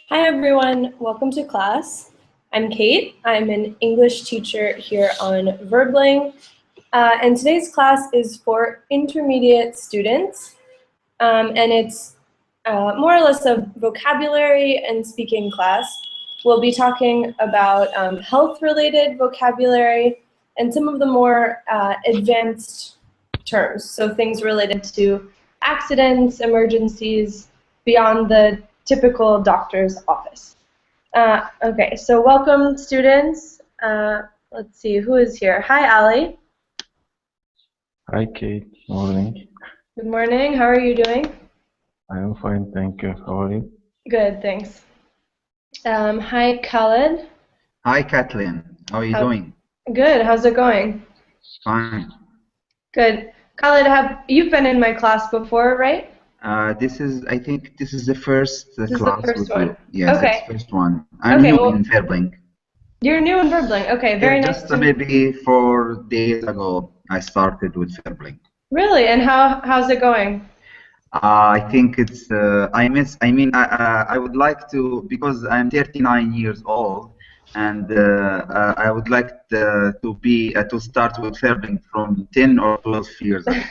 Hi everyone, welcome to class. I'm Kate. I'm an English teacher here on Verbling, and today's class is for intermediate students, and it's more or less a vocabulary and speaking class. We'll be talking about health-related vocabulary and some of the more advanced terms, so things related to accidents, emergencies, beyond the typical doctor's office. Okay, so welcome students. Let's see, who is here? Hi, Ali. Hi Kate, morning. Good morning, how are you doing? I am fine, thank you. How are you? Good, thanks. Hi, Khaled. Hi, Kathleen. How are you doing? Good, how's it going? Fine. Good. Khaled, you've been in my class before, right? I think this is the first This is the class first with one. you. Yes, Okay. it's the first one. I'm Okay, new well, in Fairbank. you're new in Verbling. Okay, very nice Just to meet you. maybe 4 days ago, I started with Fairbank. Really? And how's it going? I think it's. I would like to, because I'm 39 years old, and I would like to start with Fairbank from 10 or 12 years ago.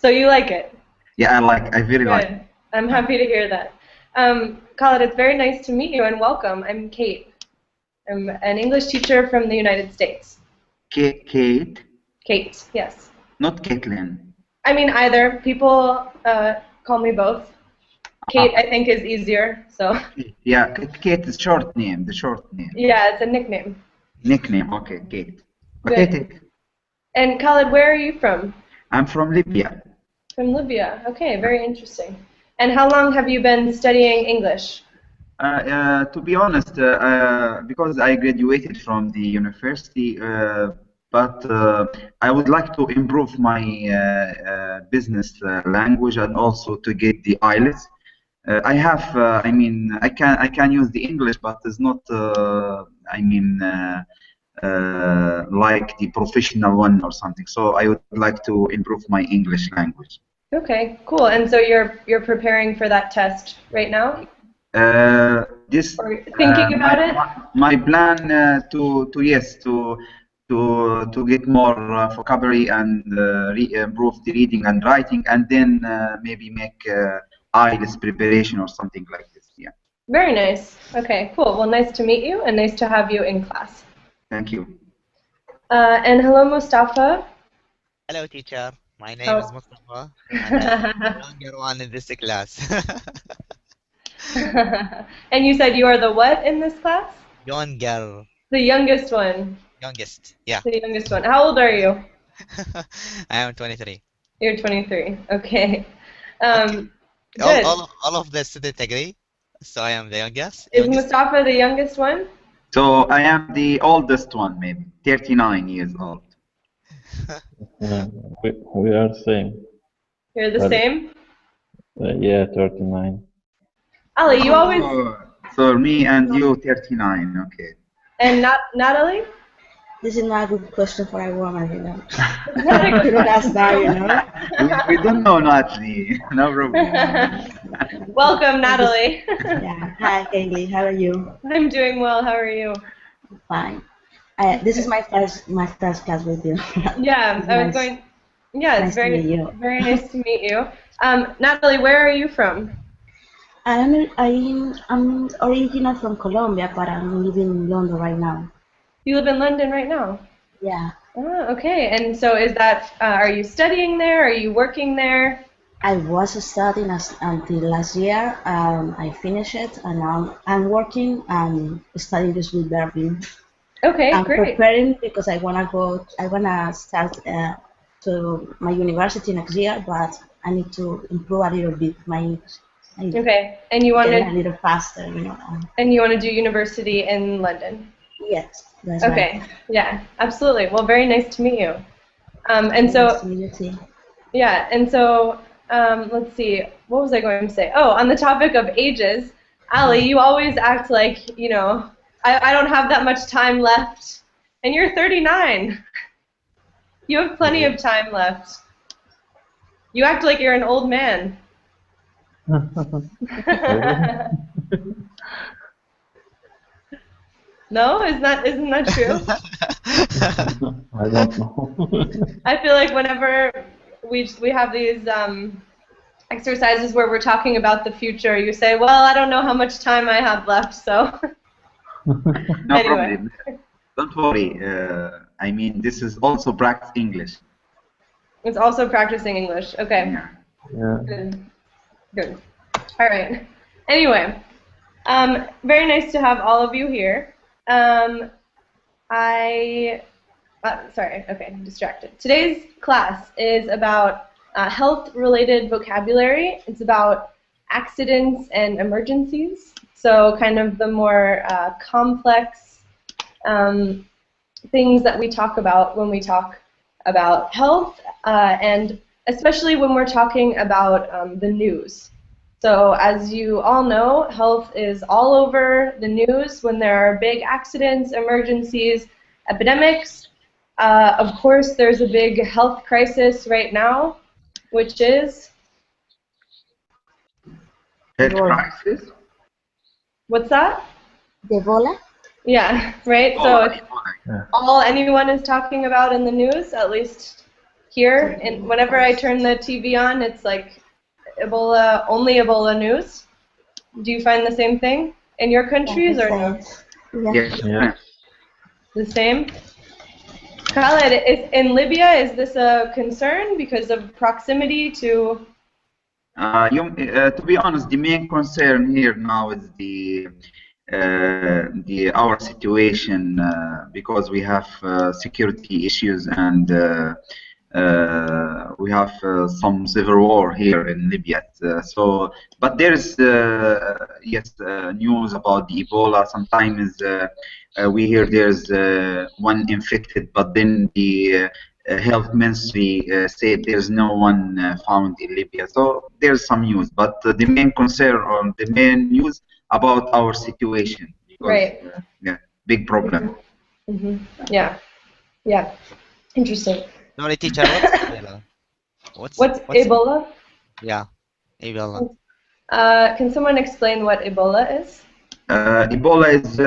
So you like it? Yeah, I very like it. Good. I'm happy to hear that. Khaled, it's very nice to meet you and welcome. I'm Kate. I'm an English teacher from the United States. Kate? Kate, yes. Not Caitlin. I mean either. People call me both. Kate, I think, is easier. So. Yeah, Kate is short name. The short name. Yeah, it's a nickname. Nickname. Okay, Kate. Good. And Khaled, where are you from? I'm from Libya. From Libya. Okay, very interesting. And how long have you been studying English? To be honest, because I graduated from the university, but I would like to improve my business language and also to get the IELTS. I have, I can use the English, but it's not, like the professional one or something. So I would like to improve my English language. Okay, cool. And so you're preparing for that test right now? Or thinking about it? My plan to get more vocabulary and improve the reading and writing, and then maybe make IELTS preparation or something like this. Yeah. Very nice. Okay, cool. Well, nice to meet you and nice to have you in class. Thank you. And hello, Mustafa. Hello, teacher. My name is Mustafa, and I'm the younger one in this class. And you said you are the what in this class? Younger. The youngest one. Youngest, yeah. The youngest one. How old are you? I am 23. You're 23. Okay. Okay. Good. All of the students agree, so I am the youngest. Is Mustafa the youngest one? So I am the oldest one, maybe 39 years old. We are the same. You're the same? Yeah, 39. Ali, you always... So me and you, 39, okay. And Natalie? This is not a good question for a woman, you know. It's not a good You don't ask that, you know. We don't know, Natalie. No problem. Welcome, Natalie. Yeah. Hi, Kaylee. How are you? I'm doing well. How are you? Fine. This is my first class with you. Yeah, I was going. Yeah, it's very nice to meet you. Natalie, where are you from? I'm original from Colombia, but I'm living in London right now. You live in London right now? Yeah. Oh, okay. And so is that, are you studying there? Are you working there? I was studying until last year. I finished it, and now I'm working and studying this with Berlin. Okay, I'm great. preparing because I wanna start to my university next year, but I need to improve a little bit my English. Okay, and you want a to little faster, you know. And you want to do university in London? Yes, that's okay, right. Yeah, absolutely. Well, very nice to meet you. And nice so, to meet you too. Yeah, and so let's see, what was I going to say? Oh, on the topic of ages, Ali, you always act like, you know, I don't have that much time left, and you're 39. You have plenty of time left. You act like you're an old man. No, isn't that true? I don't know. I feel like whenever we have these exercises where we're talking about the future, you say, "Well, I don't know how much time I have left." So No anyway, problem. Don't worry. I mean, this is also practice English. it's also practicing English. Okay, Yeah. Yeah. good, good. All right. Anyway, very nice to have all of you here. Sorry, okay, I'm distracted. Today's class is about health-related vocabulary. It's about accidents and emergencies. So kind of the more complex things that we talk about when we talk about health, and especially when we're talking about the news. So as you all know, health is all over the news when there are big accidents, emergencies, epidemics. Of course, there's a big health crisis right now, which is, Health Ebola. crisis? what's that? Ebola? Yeah, right? So Ebola, it's Ebola. all anyone is talking about in the news, at least here. And whenever I turn the TV on, it's like Ebola, only Ebola news. Do you find the same thing in your countries or no? Yeah. Yes. Yeah. The same? Khaled, in Libya, is this a concern because of proximity to? To be honest, the main concern here now is our situation because we have security issues and we have some civil war here in Libya. But there is yes news about the Ebola. Sometimes we hear there's one infected, but then the health ministry said there's no one found in Libya. So there's some news, but the main concern or the main news about our situation because Right. yeah, big problem. Mm-hmm. Yeah. Yeah. Interesting. Sorry, teacher, what's Ebola? What's Ebola? Yeah, Ebola. Can someone explain what Ebola is? Ebola is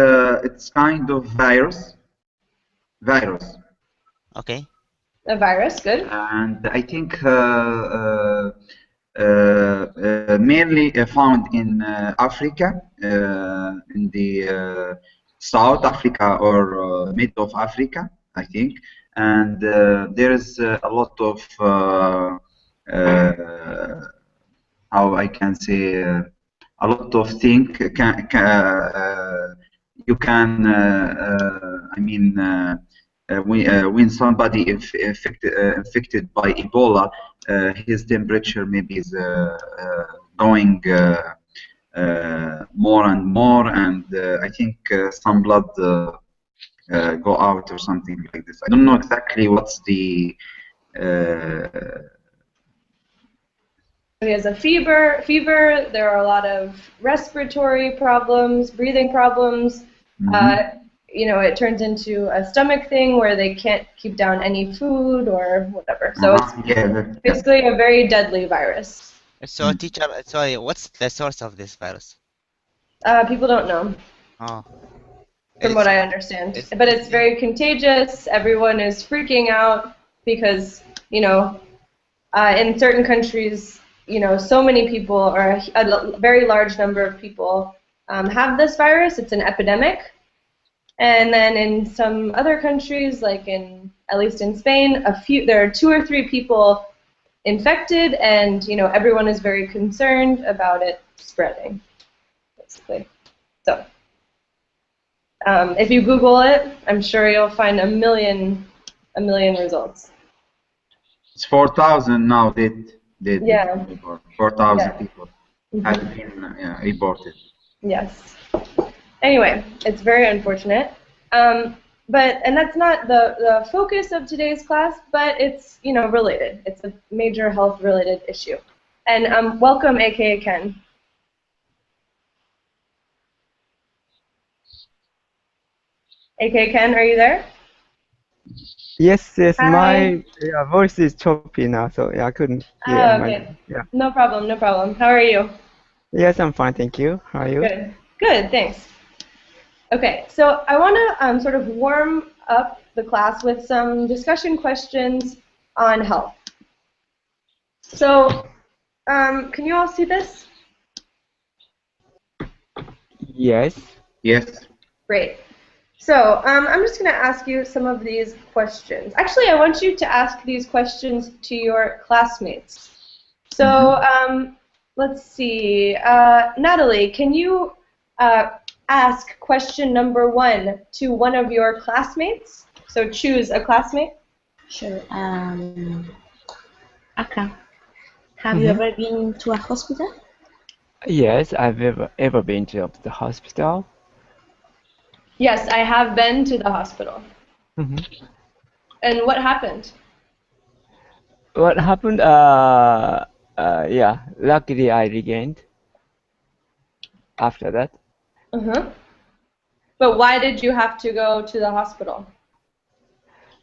it's kind of virus. Okay. A virus, good. And I think mainly found in Africa, in the South Africa or mid of Africa, I think. And there is a lot of how I can say a lot of things you can I mean when somebody infected by Ebola, his temperature maybe is going more and more, and I think some blood go out or something like this. I don't know exactly what's the He has a fever. There are a lot of respiratory problems, breathing problems. You know, it turns into a stomach thing where they can't keep down any food or whatever. So it's basically a very deadly virus. So, teacher, sorry, what's the source of this virus? People don't know. Oh. From what I understand. But it's very contagious. Everyone is freaking out because, you know, in certain countries, you know, so many people, or a very large number of people have this virus. It's an epidemic. And then in some other countries, like at least in Spain, there are 2 or 3 people infected, and you know everyone is very concerned about it spreading, basically. So if you Google it, I'm sure you'll find a million results. It's 4,000 now. Yeah. 4,000 people have been reported. Yes. Anyway, it's very unfortunate. And that's not the focus of today's class, but it's, you know, related. It's a major health-related issue. And welcome, aka Ken. aka Ken, are you there? Yes, Hi. my voice is choppy now, so yeah, I couldn't hear. Okay. No problem. How are you? Yes, I'm fine, thank you. How are you? Good. Good, thanks. Okay, so I want to sort of warm up the class with some discussion questions on health. So, can you all see this? Yes. Yes. Great. So, I'm just going to ask you some of these questions. Actually, I want you to ask these questions to your classmates. So, let's see. Natalie, can you ask question number 1 to one of your classmates? So choose a classmate. Sure. Akram, have you ever been to a hospital? Yes, I've ever been to the hospital. Yes, I have been to the hospital. And what happened? What happened? Yeah, luckily I regained after that. But why did you have to go to the hospital?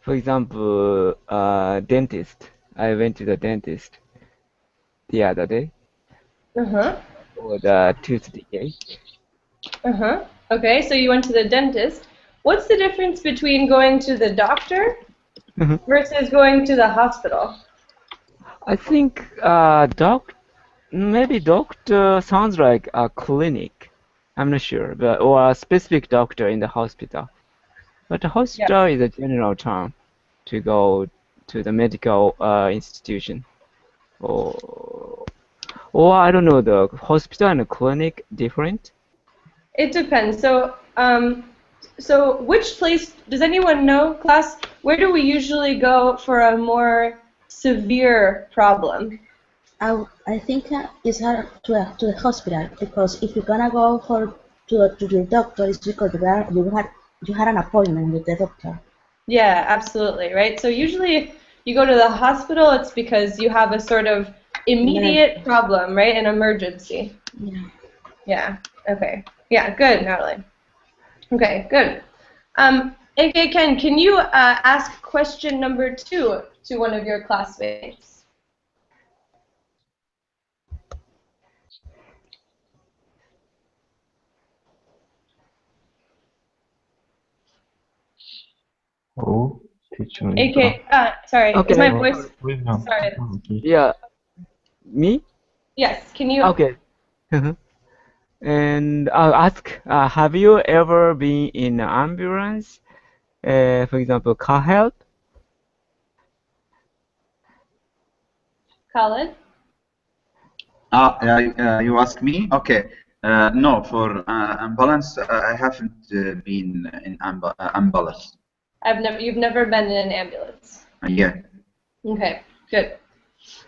For example, dentist. I went to the dentist the other day for the tooth decay. Okay, so you went to the dentist. What's the difference between going to the doctor versus going to the hospital? I think maybe doctor sounds like a clinic. I'm not sure, but or a specific doctor in the hospital. But a hospital is a general term to go to the medical institution, or I don't know, the hospital and the clinic different? It depends. So which place, does anyone know, class, where do we usually go for a more severe problem? I think it's hard to the hospital because if you're gonna go to the doctor, it's because you had an appointment with the doctor. Yeah, absolutely, right? So usually if you go to the hospital, it's because you have a sort of immediate problem, right? An emergency. Yeah. Yeah, okay. Yeah, good, Natalie. Okay, good. AK Ken, can you ask question number 2 to one of your classmates? Oh, teacher. AK, sorry, Okay. is my voice? Wisdom. Sorry. Yeah, me? Yes, can you? Okay. And I'll ask, have you ever been in an ambulance? For example, car help? Khaled? You ask me? Okay. No, for ambulance, I haven't been in ambulance. You've never been in an ambulance. Yeah. Okay, good.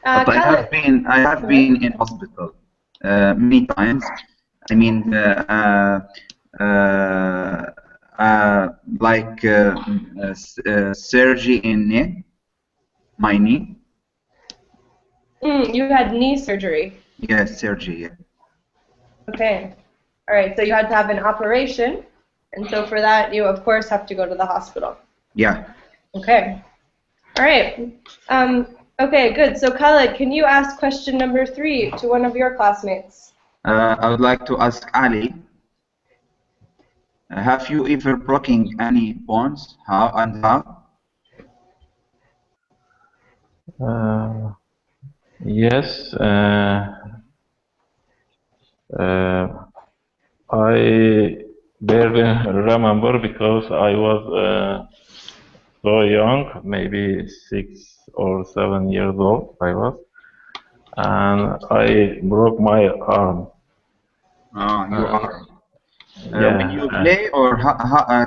But Khaled. I have been in hospital many times. I mean, like surgery in my knee. You had knee surgery. Yeah, surgery. Yeah. Okay. All right, so you had to have an operation, and so for that, you, of course, have to go to the hospital. Yeah. Okay. All right. Okay, good. So, Khaled, can you ask question number 3 to one of your classmates? I would like to ask Ali, have you ever broken any bones? How and how? Yes. I barely remember because I was so young, maybe 6 or 7 years old. I was, and I broke my arm. Your arm. When Yeah. you play, or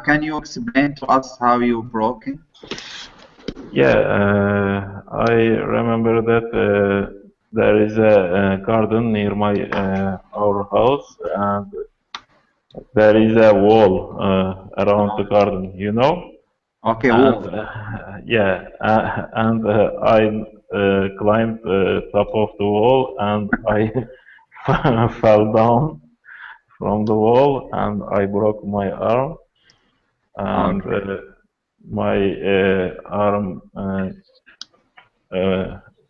can you explain to us how you broke it? Yeah, I remember that there is a garden near our house, and there is a wall around the garden, you know? Okay, And wall. yeah, and I climbed top of the wall, and I fell down from the wall, and I broke my arm, and Okay. my arm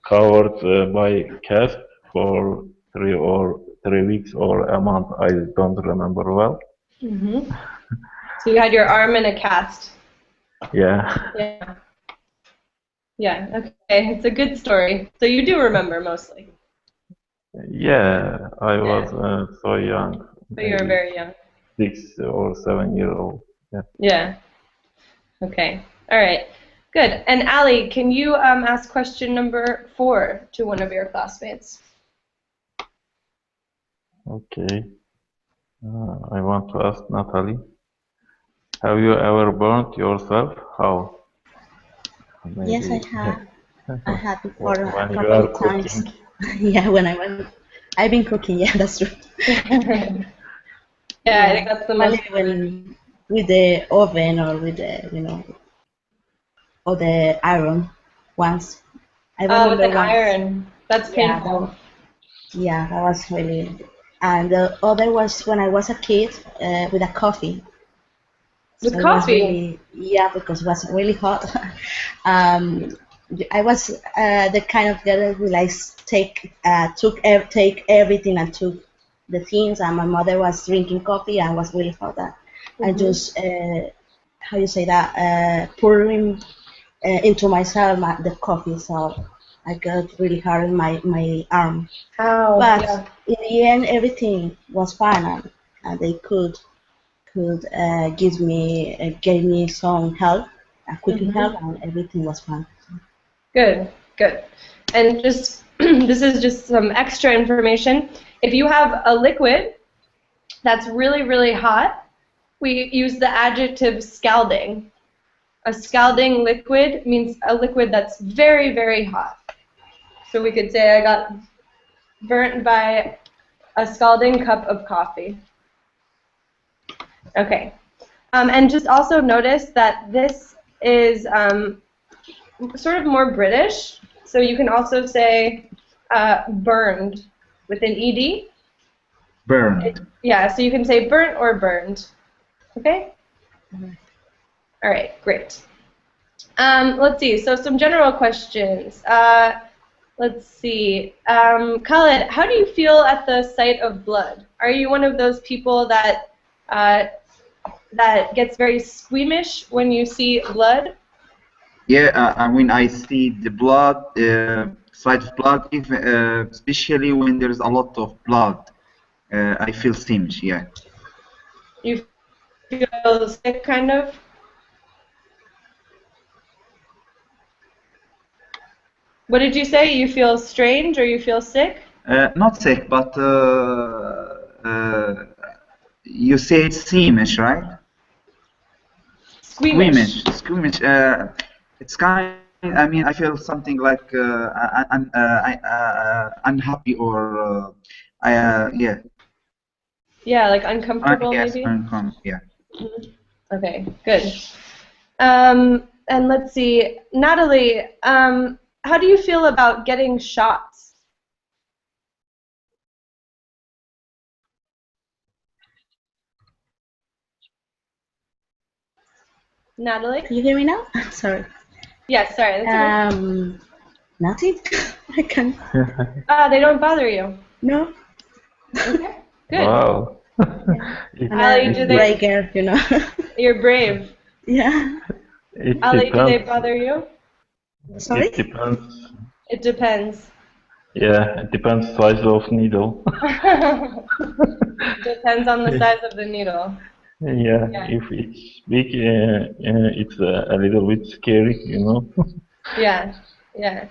covered by cast for 3 or 3 weeks or a month. I don't remember well. Mm-hmm. So you had your arm in a cast. Yeah. Yeah. Yeah, okay. It's a good story. So you do remember mostly. Yeah, I was so young, But you were maybe very young. 6 or 7 years old. Yeah. Yeah. Okay. All right. Good. And Ali, can you ask question number 4 to one of your classmates? Okay. I want to ask Natalie, have you ever burned yourself? How? Yes, I Maybe have. I had before a when you couple are of times. cooking. Yeah, I've been cooking. Yeah, that's true. Yeah, I think that's the most Only when with the oven or with the or the iron. Once I with remember an once. iron. That's Yeah, painful. that was really. And the other was when I was a kid with a coffee. With So it was coffee. really, yeah, because it was really hot. um, I was the kind of girl who likes take everything and took the things. And my mother was drinking coffee and was really hot. I just how you say that pouring into myself the coffee. So I got really hard in my arm. Ow, But yeah. in the end, everything was fine, and they could gave me some help, a quick help, and everything was fine. Good, good. And just, this is just some extra information. If you have a liquid that's really, really hot, we use the adjective scalding. A scalding liquid means a liquid that's very, very hot. So we could say I got burnt by a scalding cup of coffee. Okay. And just also notice that this is sort of more British. So you can also say burned with an ED. Burned. Yeah, so you can say burnt or burned. Okay? All right, great. Let's see, so some general questions. Let's see. Khaled, how do you feel at the sight of blood? Are you one of those people that that gets very squeamish when you see blood? Yeah, when I see the blood, sight of blood, if, especially when there's a lot of blood, I feel singed. Yeah. You feel sick, kind of? What did you say? You feel strange or you feel sick? Not sick, but you say it's squeamish, right? Squeamish. Squeamish. It's kind. I mean, I feel something like unhappy or yeah. Yeah, like uncomfortable, Yes, maybe? yeah. Okay, good. And let's see, Natalie, how do you feel about getting shots? Natalie? Can you hear me now? Sorry. Yes, sorry, that's okay. Nothing. I can. They don't bother you. No. Okay, good. Wow. I'm Ali, a do brave they? girl, you know. You're brave. Yeah. It Ali, do they depends. bother you? Sorry. It depends. It depends. Yeah, it depends size of needle. Depends on the size of the needle. Yeah, Yeah. if it's big, it's a little bit scary, you know. Yeah, yeah.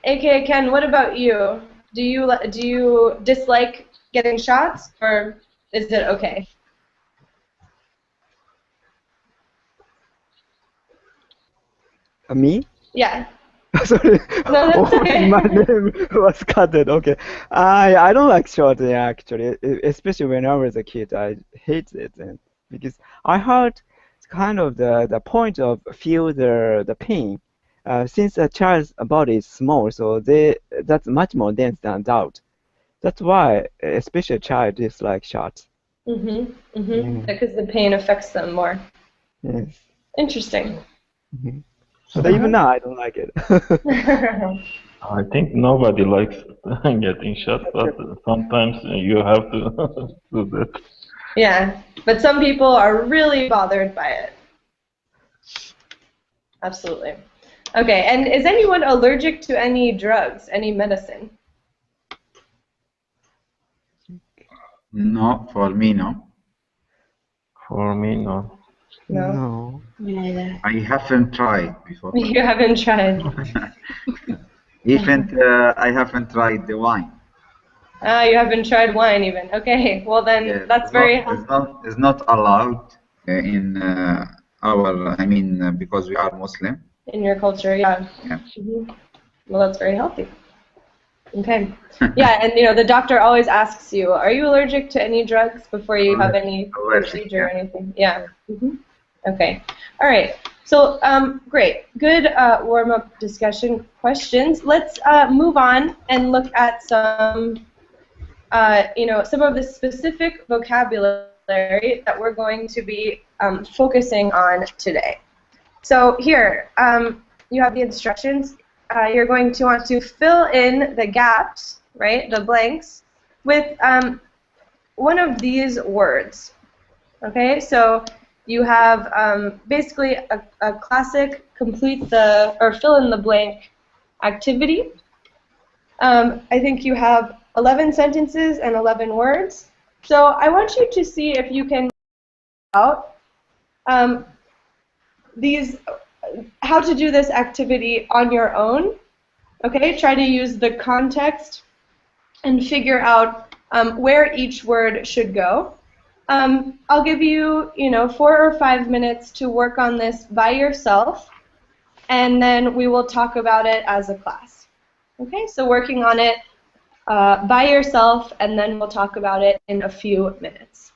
AKA Ken, what about you? Do you dislike getting shots, or is it okay? Me? Yeah. Sorry. No, that's Oh, okay. my name was cut. Okay. I don't like short actually, especially when I was a kid. I hate it and because I heard kind of the point of feel the pain. Since a child's body is small, so that's much more dense than adult. That's why especially a child dislike shots. Yeah. Because the pain affects them more. Yes. Interesting. But even now, I don't like it. I think nobody likes getting shot, but sometimes you have to do that. Yeah, but some people are really bothered by it. Absolutely. Okay, and is anyone allergic to any drugs, any medicine? No, for me, no. For me, no. No? No. Me neither. I haven't tried before. You haven't tried. Even I haven't tried the wine. Ah, you haven't tried wine even. Okay, well then Yeah, that's very it's not allowed in our. I mean, because we are Muslim. in your culture, yeah. Yeah. Mhm. Well, that's very healthy. Okay. Yeah, and the doctor always asks you, are you allergic to any drugs before you have any Allergic, procedure or yeah. anything? Yeah. Okay. All right. So, great. Good warm-up discussion questions. Let's move on and look at some of the specific vocabulary that we're going to be focusing on today. So here, you have the instructions. You're going to want to fill in the gaps, right, the blanks, with one of these words. Okay, so you have basically a classic complete the or fill in the blank activity. I think you have 11 sentences and 11 words. So I want you to see if you can out um, these how to do this activity on your own. Okay, try to use the context and figure out where each word should go. I'll give you, 4 or 5 minutes to work on this by yourself, and then we will talk about it as a class. Okay, so working on it by yourself, and then we'll talk about it in a few minutes.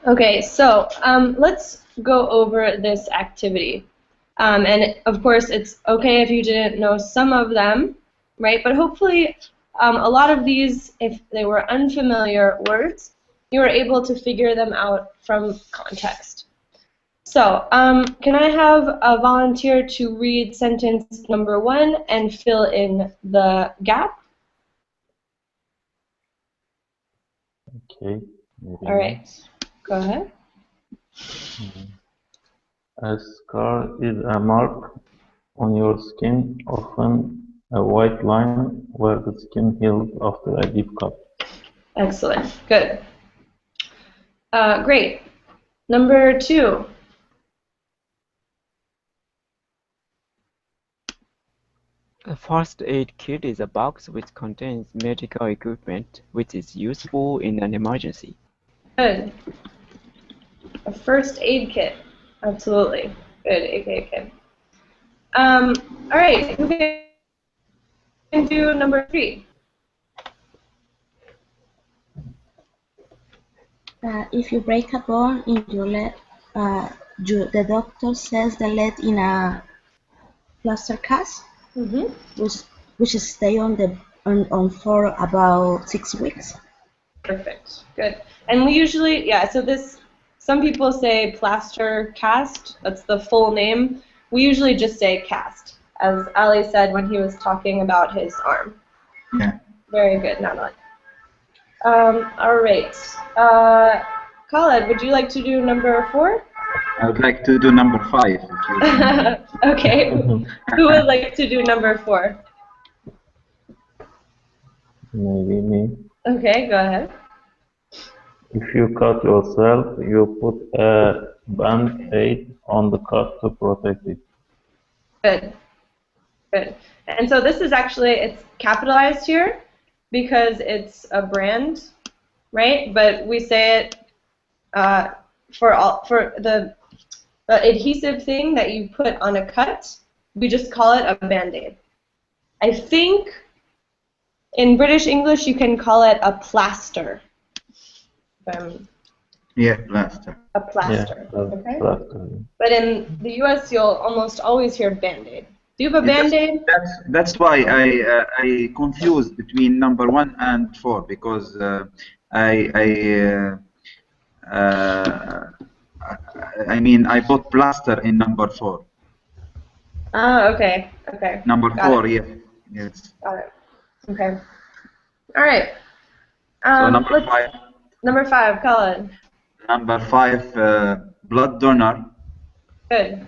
Okay, so let's go over this activity. And of course, it's okay if you didn't know some of them, right? But hopefully, a lot of these, if they were unfamiliar words, you were able to figure them out from context. So, can I have a volunteer to read sentence number 1 and fill in the gap? Okay. All right, go ahead. A scar is a mark on your skin, often a white line where the skin heals after a deep cut. Excellent, good. Great. Number 2. A first aid kit is a box which contains medical equipment which is useful in an emergency. Good. A first aid kit. Absolutely. Good, AKK. All right, who can do number 3? If you break a bone in your leg, the doctor says the leg in a plaster cast, which stay on for about 6 weeks. Perfect. Good. And we usually, yeah, so this, some people say plaster cast. That's the full name. We usually just say cast, as Ali said when he was talking about his arm. Yeah. Very good, Nana. All right. Khaled, would you like to do number 4? I would like to do number 5. If you Okay. Who would like to do number 4? Maybe me. Okay, go ahead. If you cut yourself, you put a band-aid on the cut to protect it. Good. Good. And so this is actually, it's capitalized here because it's a brand, right? But we say it for the adhesive thing that you put on a cut, we just call it a Band-Aid. I think in British English you can call it a plaster. Yeah, plaster. A plaster. Yeah, okay. plaster. But in the US you'll almost always hear Band-Aid. Do you have a Band-Aid? That's why I confused between number 1 and 4 because I mean I put plaster in number 4. Ah, okay, okay. Number Got 4, it. yes. Got it. Okay. All right. So number 5. Number 5, Colin. Number 5, blood donor. Good.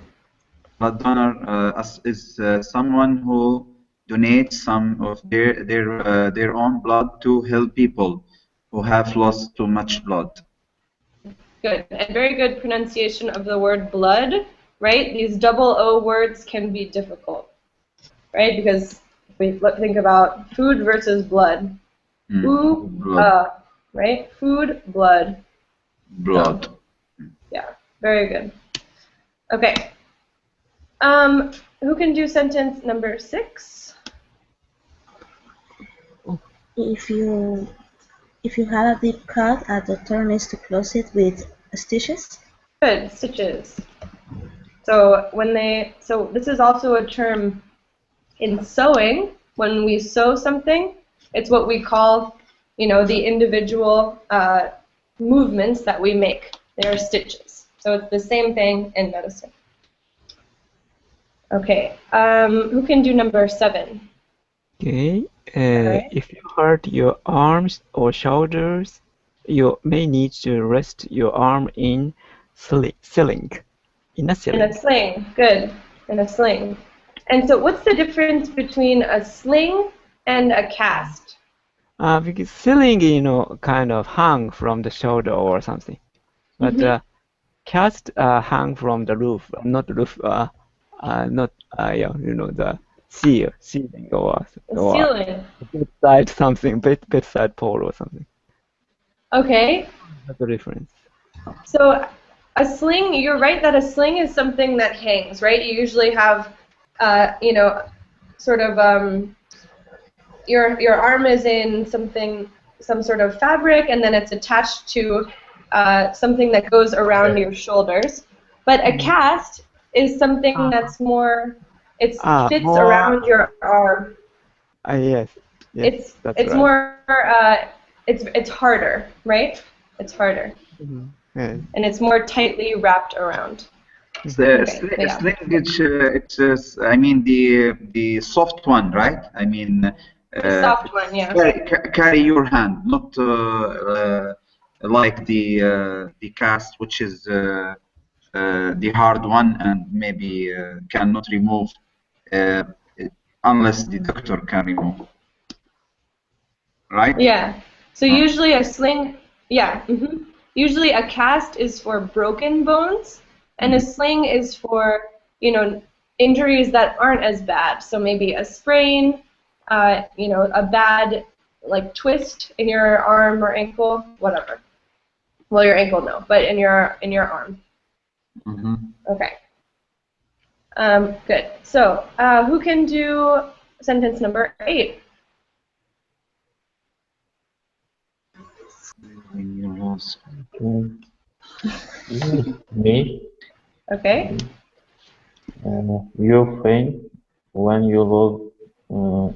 Blood donor is someone who donates some of their own blood to help people who have lost too much blood. Good. And very good pronunciation of the word blood, right? These double O words can be difficult, right? Because if we think about food versus blood. Blood. Right? Food, blood. Blood. So, yeah, very good. Okay. Who can do sentence number 6? If you have a deep cut, a doctor needs to close it with stitches. Good, stitches. So this is also a term in sewing. When we sew something, it's what we call, the individual movements that we make. They are stitches. So it's the same thing in medicine. Okay, who can do number 7? Okay, Alright. if you hurt your arms or shoulders, you may need to rest your arm in sling. In a sling. In a sling, good. In a sling. And so what's the difference between a sling and a cast? Because sling, kind of hang from the shoulder or something. But cast hang from the roof, not roof, not the ceiling or Ceiling. bedside something, bedside pole or something. Okay. That's the difference. So a sling, you're right that a sling is something that hangs, right? You usually have, sort of your arm is in some sort of fabric, and then it's attached to something that goes around your shoulders. But a cast is something that's more, it fits more. around your arm. Yes, yes, that's It's right. more, it's harder, right? It's harder. Yes. And it's more tightly wrapped around. Sling, I mean the soft one, right? I mean the soft one, yeah. Carry your hand, not like the cast, which is the hard one, and maybe cannot remove unless the doctor can remove. Right? Yeah. So usually a sling, yeah. Usually a cast is for broken bones, and a sling is for, you know, injuries that aren't as bad. So maybe a sprain, you know, a bad like twist in your arm or ankle, whatever. Well, your ankle no, but in your arm. Okay. Good. So who can do sentence number 8? Me? Okay. You faint when you lose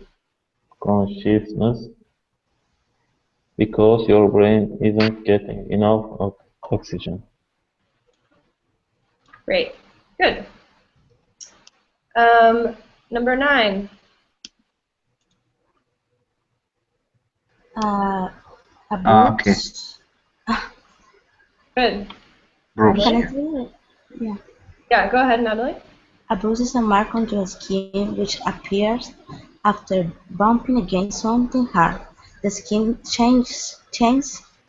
consciousness because your brain isn't getting enough of oxygen. Great. Good. Number 9. Okay. Good. Bruce. Can I do it? Yeah. Yeah, go ahead, Natalie. A bruise is a mark on your skin which appears after bumping against something hard. The skin changes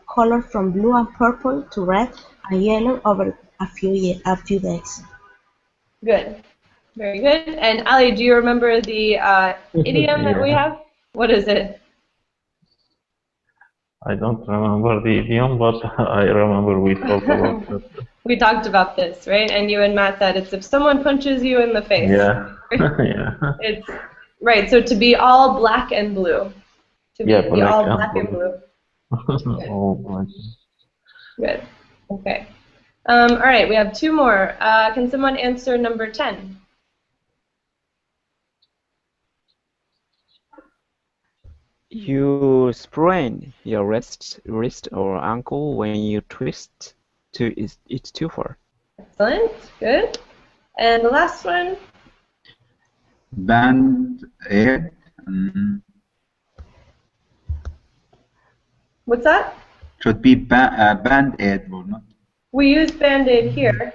color from blue and purple to red and yellow over a few days. Good. Very good. And Ali, do you remember the idiom that we have? What is it? I don't remember the idiom, but I remember we talked about that. We talked about this, right? And you and Matt said it's if someone punches you in the face. Yeah. Yeah. It's right. So to be all black and blue. To be all black and blue. All black. Good. Okay. All right. We have 2 more. Can someone answer number 10? You sprain your wrist or ankle when you twist it too far. Excellent. Good. And the last one? Band-aid. What's that? Should be band-aid or not? We use Band-Aid here.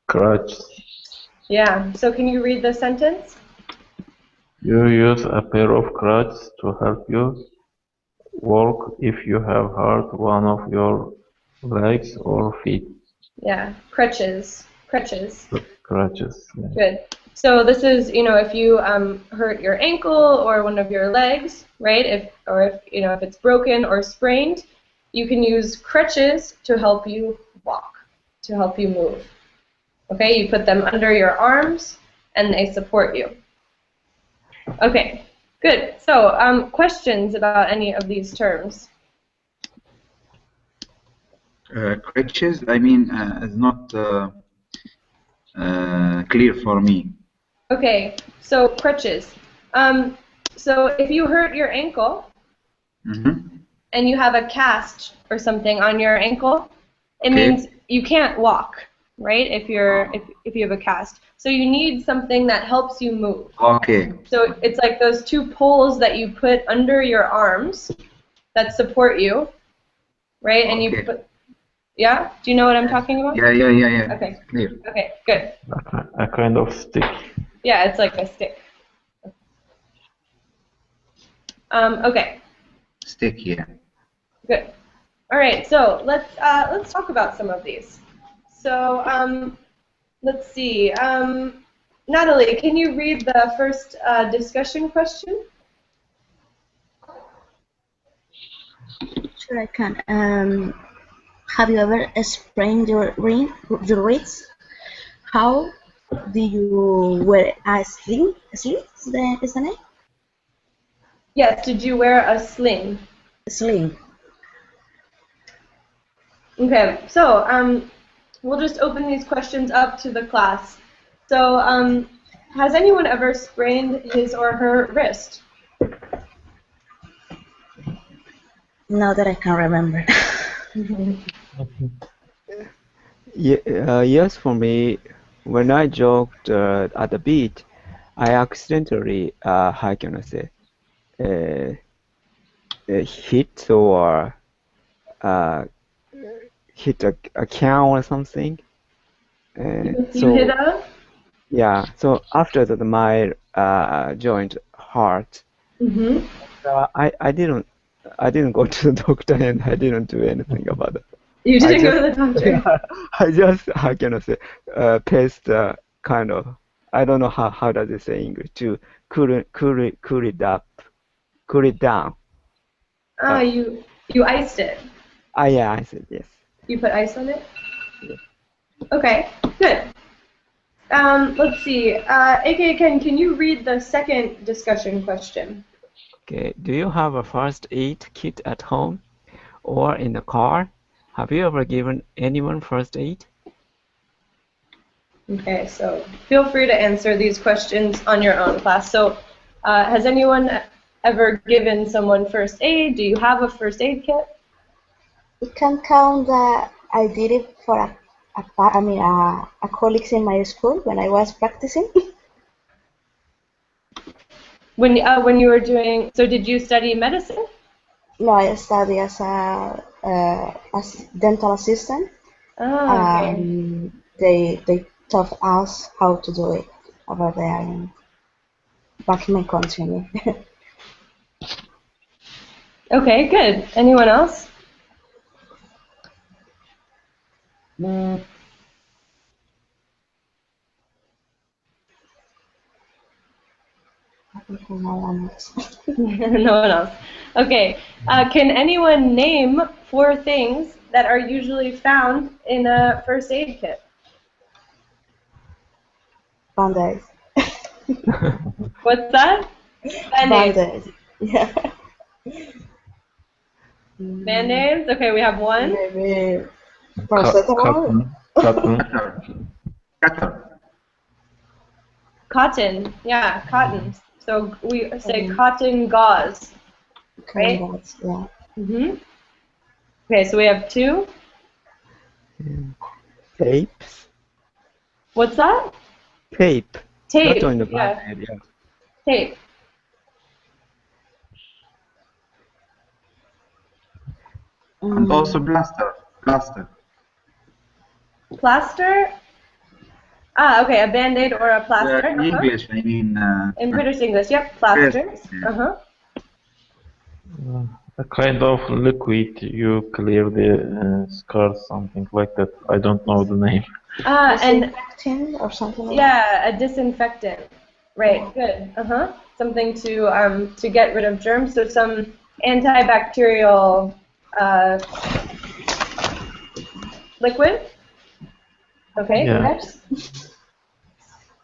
Crutch. Yeah. So can you read the sentence? You use a pair of crutches to help you walk if you have hurt one of your legs or feet. Yeah. Crutches. Crutches. Crutches. Yeah. Good. So this is, you know, if you hurt your ankle or one of your legs, right? If you know, if it's broken or sprained, you can use crutches to help you walk, to help you move. Okay, you put them under your arms and they support you. Okay, good. So questions about any of these terms? Crutches, I mean, is not clear for me. Okay, so crutches. So if you hurt your ankle and you have a cast or something on your ankle, it means you can't walk, right? If you have a cast, so you need something that helps you move. Okay. So it's like those 2 poles that you put under your arms that support you, right? And you put. Yeah? Do you know what I'm talking about? Yeah. Okay. Clear. Okay, good. A kind of stick. Yeah, it's like a stick. Okay. Stick, yeah. Good. All right, so let's talk about some of these. So let's see. Natalie, can you read the first discussion question? Sure, I can. Have you ever sprained your wrist? How do you wear a sling? Is the name? Yes. Did you wear a sling? Sling. Okay, so we'll just open these questions up to the class. So has anyone ever sprained his or her wrist? Not that I can remember. Yes, for me, when I jogged at the beach, I accidentally, how can I say, uh, hit or uh, hit a can or something. You hit So a? yeah, so after that, my joint hurt. Mm-hmm. I didn't go to the doctor and I didn't do anything about it. You I didn't go just, to the doctor? I just, how can I say, paste kind of, I don't know how does it say in English, to cool it up, cool it down. Ah, you iced it. Yeah, I said yes. You put ice on it? Yes. Okay, good. Let's see. AKA Ken, can you read the second discussion question? Okay, do you have a first aid kit at home or in the car? Have you ever given anyone first aid? Okay, so feel free to answer these questions on your own, class. So has anyone ever given someone first aid? Do you have a first aid kit? It can count that I did it for a colleagues in my school when I was practicing. When you were doing, so did you study medicine? No, I study as dental assistant. Ah, okay. They taught us how to do it over there back in my country. Okay, good. Anyone else? No one else. Okay. Can anyone name 4 things that are usually found in a first aid kit? Band-Aid. What's that? Band-aids. Band-Aid. Yeah. Band-aids? Okay, we have 1. Maybe paracetamol. Cotton. Cutter. Cotton. Yeah, cotton. So we say cotton gauze, right? Band-Aids, yeah. Mm-hmm. Okay, so we have 2. Tapes? What's that? Tape. Not Tape. on the Yeah, band-aid, yeah. tape. And also plaster. Plaster? Ah, okay, a band-aid or a plaster. In English, I mean. In British English, yep, plaster. Yes, yeah. Uh-huh. A kind of liquid you clear the scars, something like that. I don't know the name. And Disinfectant or something like that. yeah, a disinfectant. Right, good. Uh-huh. Something to get rid of germs. So some antibacterial liquid. Okay. Yeah.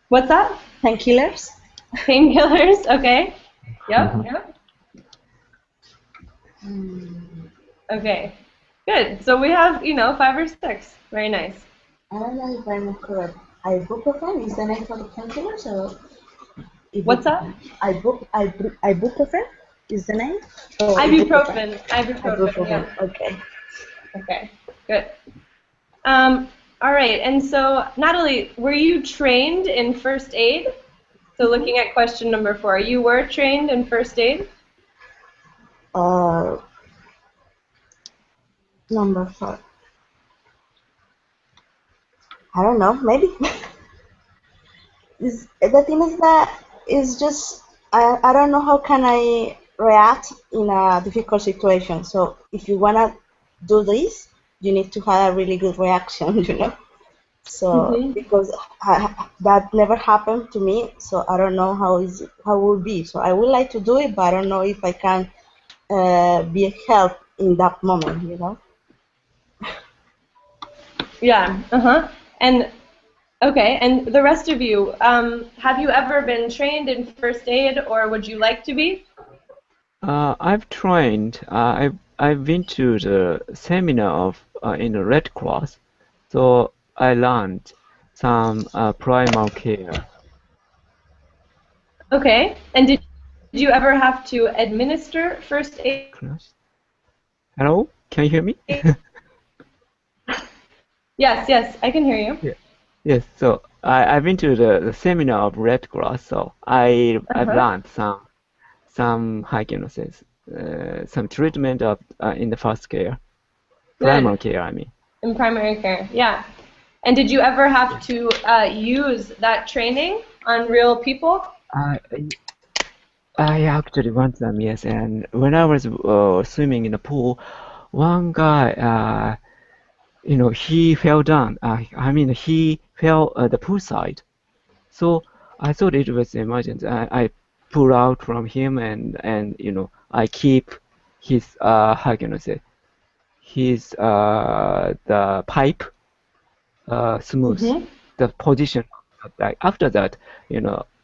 What's that? Painkillers. Painkillers. Okay. Yep. Mhm. Yep. Okay. Good. So we have 5 or 6. Very nice. I don't know if I'm correct. Ibuprofen is the name for the painkillers, or What's that? Ibuprofen is the name? Or Ibuprofen. Ibuprofen. Yeah. Okay. Okay. Good. All right. And so, Natalie, were you trained in first aid? So, looking at question number 4, you were trained in first aid? Number 4. I don't know. Maybe. The thing is that it's just I don't know how can I react in a difficult situation. So if you wanna do this, you need to have a really good reaction, you know. So because that never happened to me, so I don't know how it will be. So I would like to do it, but I don't know if I can be a help in that moment, you know. Yeah. Uh-huh. And okay, and the rest of you, have you ever been trained in first aid, or would you like to be? I've trained. I've been to the seminar of in the Red Cross, so I learned some primal care. Okay. And did you ever have to administer first aid? Hello, can you hear me? Yes, I can hear you. Yeah. Yes, so I've been to the seminar of Red Cross, so I've learned some how can I say some treatment of in the first care, primary care, I mean. In primary care, yeah. And did you ever have to use that training on real people? I actually want them, yes. And when I was swimming in the pool, one guy, he fell down. I mean, he fell the poolside. So I thought it was emergency. I pull out from him and I keep his how can I say his the pipe smooth, the position. Like after that,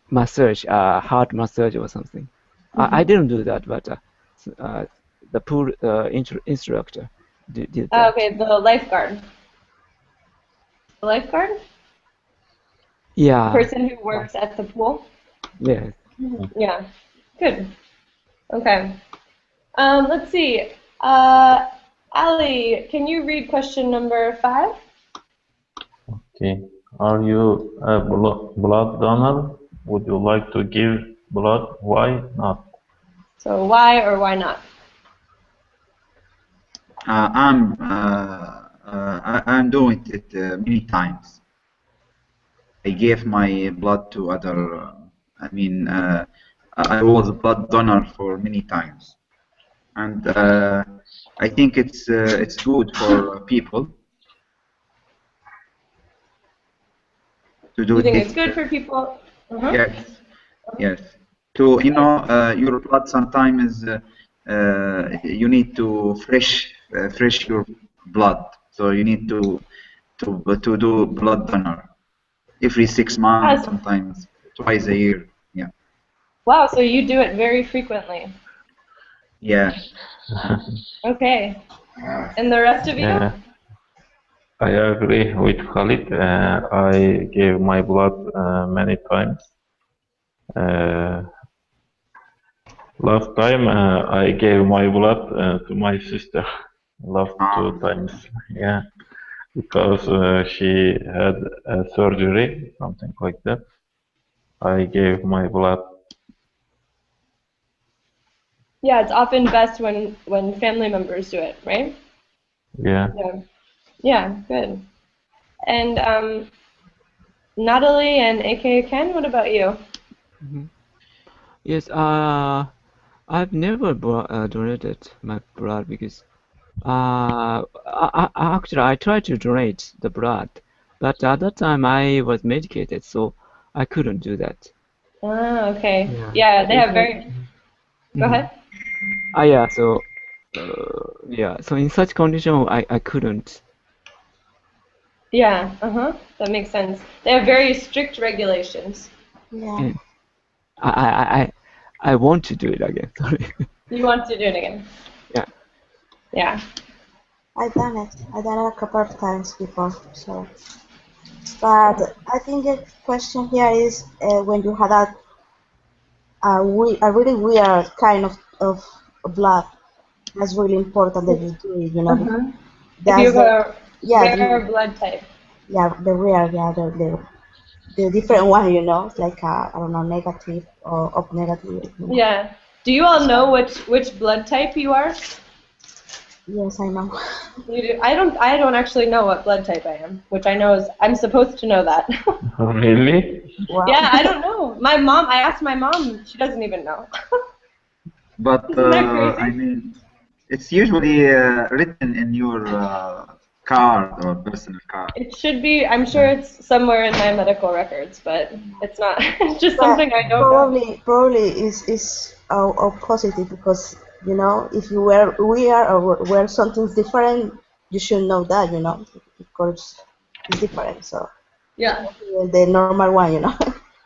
massage, heart massage or something. I didn't do that, but the pool instructor did that. Okay, the lifeguard. The lifeguard? Yeah. The person who works at the pool? Yes. Yeah. Good. Okay. Let's see. Ali, can you read question number 5? Okay. Are you a blood donor? Would you like to give blood? Why not? So why or why not? I'm doing it many times. I gave my blood to other. I was a blood donor for many times, and I think it's good for people to do You think this. it's good for people? Yes. To your blood sometimes you need to fresh your blood, so you need to do blood donor every 6 months, sometimes twice a year. Yeah. Wow, so you do it very frequently. Yeah. Okay. And the rest of you? I agree with Khalid. I gave my blood many times. Last time I gave my blood to my sister. Last 2 times. Yeah. Because she had a surgery, something like that. I gave my blood. Yeah, it's often best when family members do it, right? Yeah. Yeah, good. And Natalie and aka Ken, what about you? Yes, I've never donated my blood because actually I tried to donate the blood, but at that time I was medicated, so I couldn't do that. Ah, okay. Yeah, they have very. Go ahead. Yeah. So So in such condition, I couldn't. Yeah. That makes sense. They have very strict regulations. Yeah. I want to do it again. Sorry. You want to do it again? Yeah. Yeah. I've done it. I've done it a couple of times before. So, but I think the question here is when you had a really weird kind of blood. That's really important that you do it. You know. If you have a yeah, rare blood type. Yeah, the rare, yeah, the different one. You know, like I don't know, negative or of negative. Yeah. Do you all know which blood type you are? Yes, I know. You do. I don't actually know what blood type I am, which I know is I'm supposed to know that. Really? Wow. Yeah, I don't know. My mom, I asked my mom, she doesn't even know. But Isn't that crazy? I mean, it's usually written in your card or personal card. It should be. I'm sure it's somewhere in my medical records, but it's not. It's just something I don't know. Probably is positive because you know if you wear weird or wear something different, you should know that because it's different. So Yeah. the normal one, you know.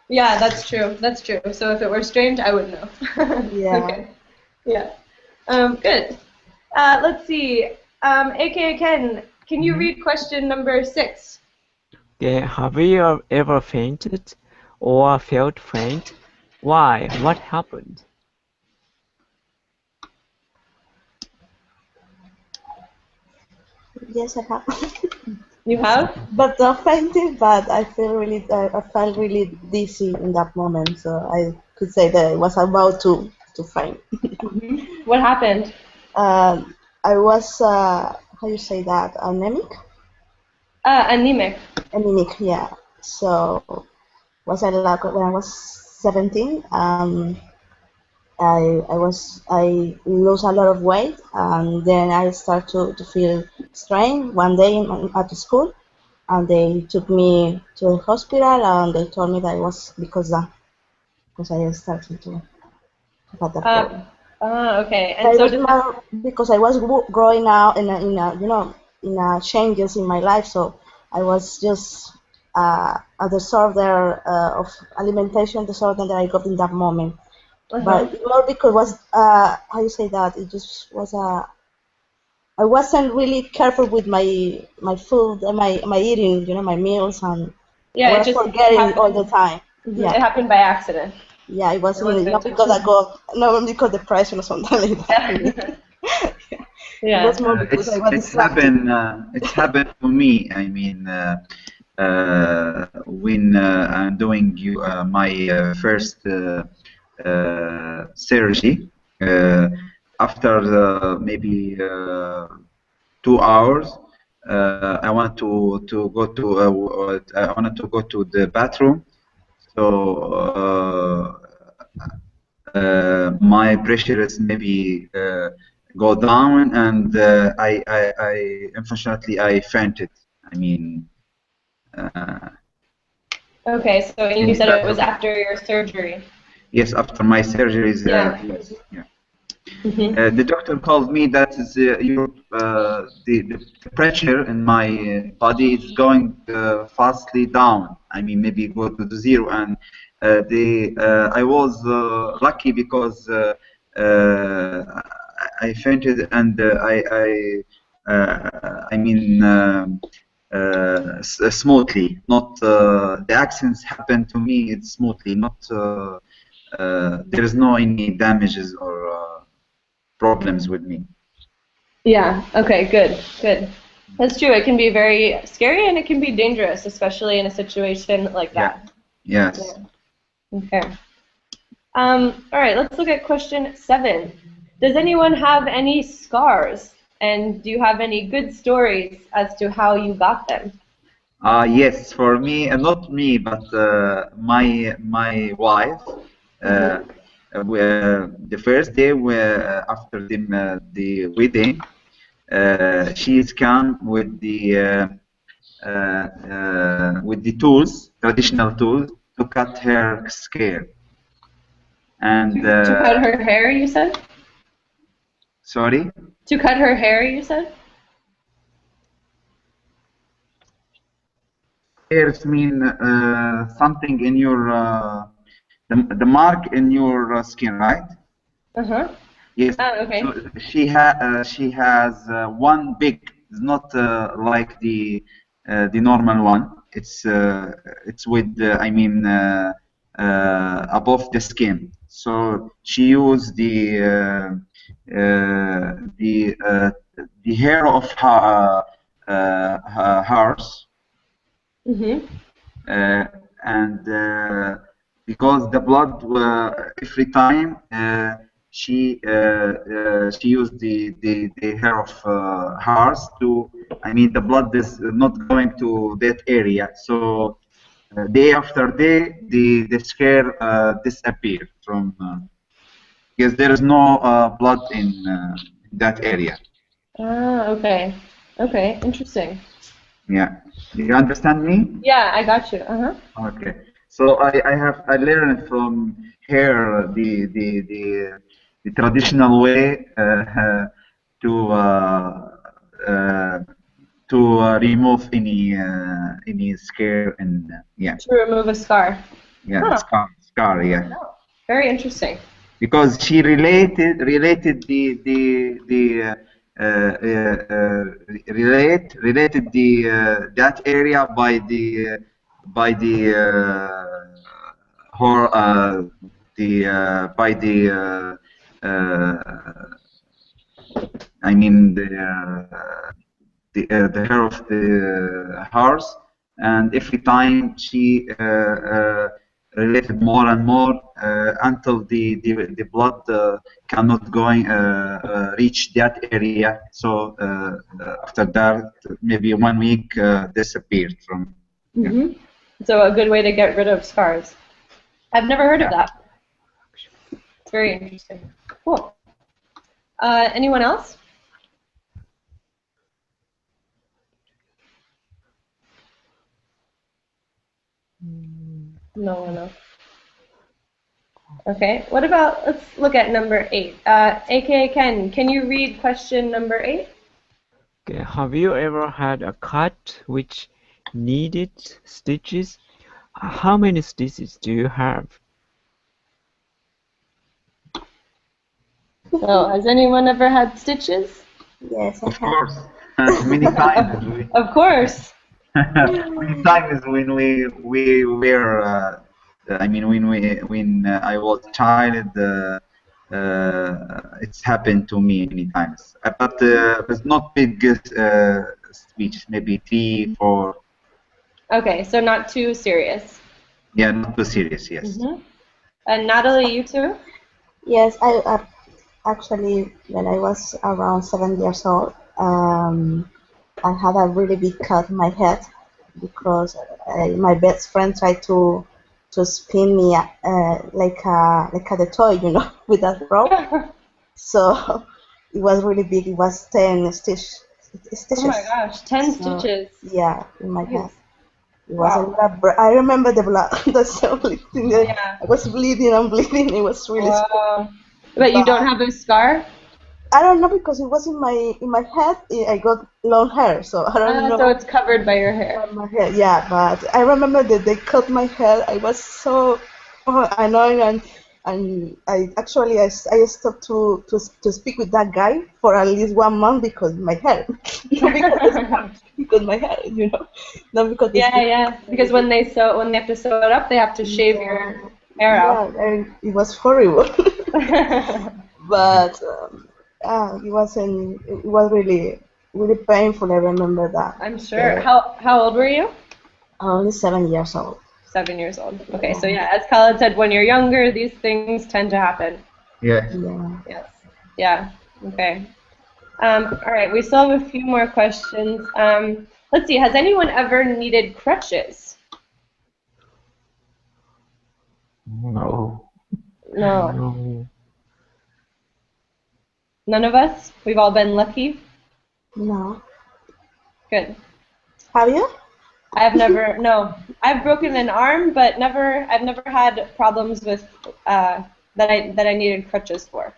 Yeah, that's true. That's true. So if it were strange, I would know. Yeah. Okay. Yeah. Good. Let's see. AKA Ken, can you read question number 6? Okay, have you ever fainted or felt faint? Why? What happened? Yes, I have. You have? But not fainting, but I felt really dizzy in that moment. So I could say that I was about to faint. What happened? I was, how you say that, anemic? Anemic. Anemic, yeah. So was I like when I was 17? I lose a lot of weight, and then I start to feel strange one day at the school, and they took me to the hospital, and they told me that it was because I started to have that problem. Okay. And But it so was does more because I was growing out in a changes in my life, so I was just a disorder of alimentation disorder that I got in that moment. But more because was how you say that it just was I wasn't really careful with my food and my eating, my meals, and I yeah, it was just forgetting all the happened. time. It Yeah, happened by accident. yeah, it wasn't wasn't not because I intentional. got no because depression or something like that. It Yeah. was more because I was It's distracted. happened. It's happened to me. I mean, when I'm doing my first surgery, after maybe 2 hours, I wanted to go to I wanted to go to the bathroom. So my pressure is maybe go down, and I unfortunately I fainted. I mean, uh, Okay, so and in you the said it was bathroom. after your surgery. Yes, after my surgeries. Yeah. Yes, yeah. Mm-hmm. The doctor called me that the pressure in my body is going fastly down. I mean, maybe go to the zero, and I was lucky because I fainted, and I mean smoothly. Not the accidents happened to me. It's smoothly. Not there is no any damages or problems with me. Yeah. Okay. Good. Good. That's true. It can be very scary and it can be dangerous, especially in a situation like Yeah. that. Yes. Okay. All right. Let's look at question 7. Does anyone have any scars? And do you have any good stories as to how you got them? Yes, for me, not me, but my wife. The first day after the wedding, she's come with the tools, traditional tools, to cut her hair. And To cut her hair, you said? sorry. To cut her hair, you said? Hairs mean something in your the mark in your skin, right? Uh-huh. Yes. Oh, okay. So she has one big. It's not like the normal one. It's with I mean above the skin. So she used the hair of her horse. Mm-hmm. And because the blood every time she used the hair of hers to, I mean, the blood is not going to that area, so day after day the scare disappear from because there is no blood in that area. Ah, okay. Okay, interesting. Yeah, you understand me? Yeah, I got you. Uh-huh. Okay, so I learned from her the traditional way uh, to remove any scare, and yeah, To remove a scar. yeah, Huh. scar, yeah, Very interesting. because she related related that area by the hor the by I mean the hair of the horse, and every time she related more and more until the blood cannot reach that area. So after that, maybe 1 week disappeared from. Mm-hmm. So a good way to get rid of scars. I've never heard of that. It's very interesting. Cool. Anyone else? No one else. Okay. What about, let's look at number 8. AKA Ken, can you read question number 8? Okay. Have you ever had a cut which needed stitches? How many stitches do you have? So, has anyone ever had stitches? Yes, I Of have. course, many times. Of course. Many times when we were, I mean, when I was a child, it's happened to me many times. But it's not big speech, maybe 3, 4. Okay, so not too serious. Yeah, not too serious. Yes. Mm-hmm. And Natalie, you too? Yes, I actually, when I was around 7 years old, I had a really big cut in my head because my best friend tried to spin me like a toy, you know, with that rope. So it was really big. It was 10 stitches. Oh my gosh, 10 So, stitches. yeah, in my head. It was a Wow. lot of I remember the blood. That's the only thing that Yeah. I was bleeding and bleeding. It was really scary. Wow. But you don't have a scar? I don't know because it was in my head. I got long hair, so I don't know. So it's covered by your hair. On my hair, yeah, but I remember that they cut my hair. I was so annoying, and I stopped to speak with that guy for at least 1 month because my hair, not because my hair, you know, not because Yeah. Because when they have to sew it up, they have to shave your hair out. Yeah, and it was horrible. But it wasn't. It was really really painful. I remember that. I'm sure. How old were you? Only 7 years old. 7 years old. Okay, so yeah, as Khaled said, when you're younger, these things tend to happen. Yeah. Yeah. Yes. Yeah. Okay. All right. We still have a few more questions. Let's see. Has anyone ever needed crutches? No. No. No. None of us? We've all been lucky? No. Good. Have you? I've never, no. I've broken an arm, but I've never had problems with, that I needed crutches for.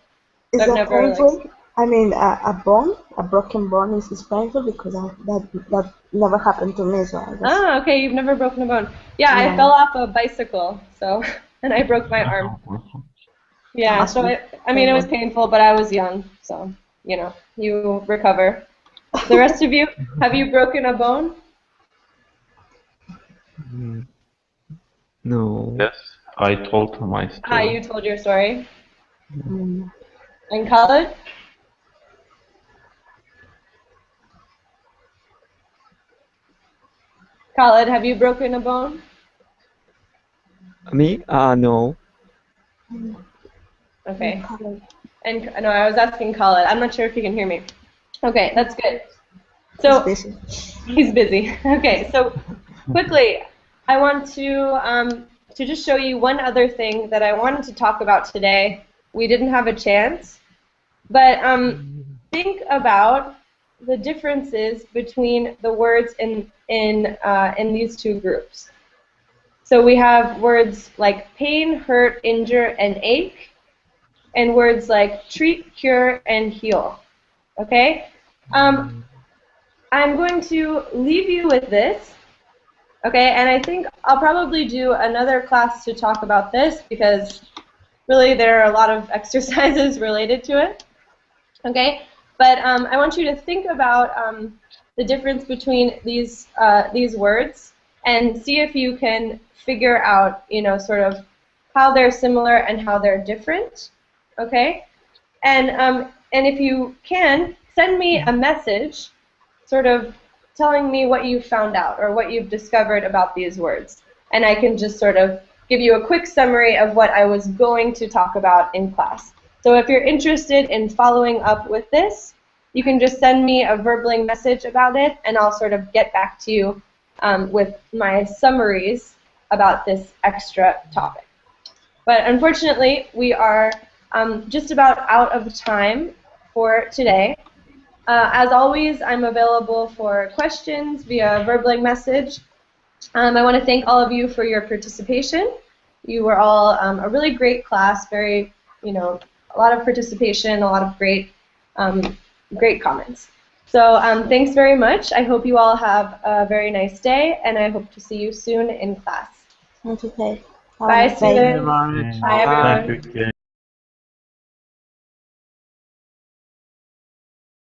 Is I've that never, painful? I mean, a broken bone is painful because that never happened to me. So I guess. Okay, you've never broken a bone. Yeah, I No. fell off a bicycle, so, and I broke my arm. Yeah, Must so be I mean, it was painful, but I was young, so, you know, you recover. The rest of you, have you broken a bone? Mm, No. Yes, I told my story. You told your story. Mm. In college? Khaled, have you broken a bone? Me? No. Okay. And no, I was asking Khaled. I'm not sure if you can hear me. Okay, that's good. So It's busy. he's busy. Okay, so quickly, I want to just show you one other thing that I wanted to talk about today. We didn't have a chance, but think about the differences between the words in these two groups. So we have words like pain, hurt, injure, and ache, and words like treat, cure, and heal. Okay? I'm going to leave you with this. Okay, and I think I'll probably do another class to talk about this because really there are a lot of exercises related to it. Okay, But I want you to think about the difference between these words and see if you can figure out, sort of how they're similar and how they're different. Okay? And if you can, send me a message sort of telling me what you found out or what you've discovered about these words. And I can just sort of give you a quick summary of what I was going to talk about in class. So if you're interested in following up with this, you can just send me a verbling message about it, and I'll sort of get back to you with my summaries about this extra topic. But unfortunately, we are just about out of time for today. As always, I'm available for questions via verbling message. I want to thank all of you for your participation. You were all a really great class, very, a lot of participation, a lot of great comments. So thanks very much. I hope you all have a very nice day, and I hope to see you soon in class. Thank you, Kate. Bye, Have a nice day. students. Bye, everyone. Thank you, Kate.